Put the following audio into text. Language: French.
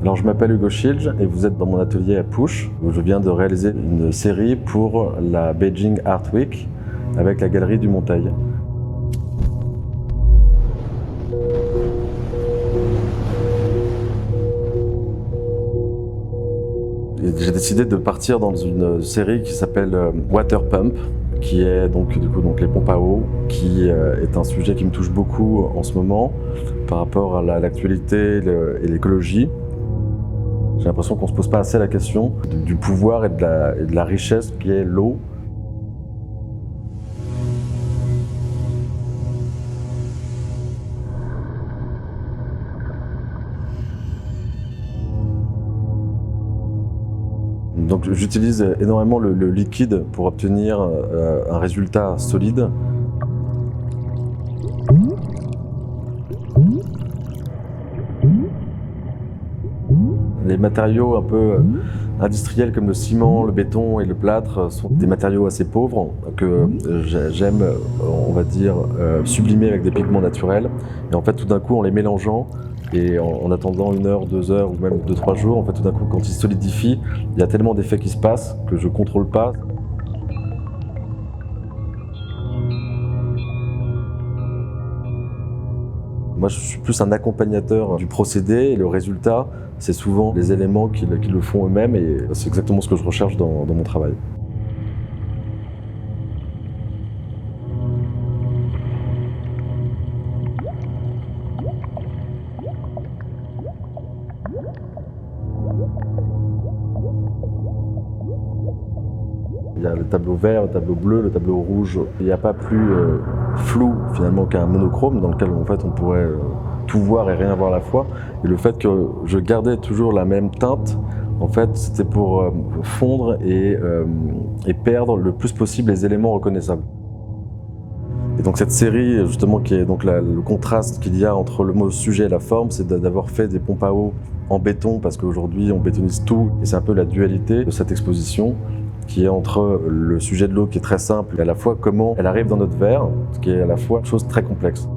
Alors je m'appelle Hugo Schilj et vous êtes dans mon atelier à Push où je viens de réaliser une série pour la Beijing Art Week avec la Galerie du Monteil. J'ai décidé de partir dans une série qui s'appelle Water Pump, qui est donc les pompes à eau, qui est un sujet qui me touche beaucoup en ce moment par rapport à l'actualité et l'écologie. J'ai l'impression qu'on ne se pose pas assez la question du pouvoir et de la richesse qui est l'eau. Donc j'utilise énormément le liquide pour obtenir un résultat solide. Les matériaux un peu industriels comme le ciment, le béton et le plâtre sont des matériaux assez pauvres que j'aime, on va dire, sublimer avec des pigments naturels. Et en fait, tout d'un coup, en les mélangeant et en attendant 1 heure, 2 heures ou même 2-3 jours, en fait, tout d'un coup, quand ils solidifient, il y a tellement d'effets qui se passent que je ne contrôle pas. Moi, je suis plus un accompagnateur du procédé et le résultat, c'est souvent les éléments qui le font eux-mêmes et c'est exactement ce que je recherche dans mon travail. Il y a le tableau vert, le tableau bleu, le tableau rouge. Il n'y a pas plus flou finalement qu'un monochrome dans lequel en fait on pourrait tout voir et rien voir à la fois. Et le fait que je gardais toujours la même teinte, en fait, c'était pour fondre et perdre le plus possible les éléments reconnaissables. Et donc cette série, justement, qui est donc le contraste qu'il y a entre le sujet et la forme, c'est d'avoir fait des pompes à eau en béton, parce qu'aujourd'hui on bétonise tout, et c'est un peu la dualité de cette exposition, qui est entre le sujet de l'eau qui est très simple, et à la fois comment elle arrive dans notre verre, ce qui est à la fois une chose très complexe.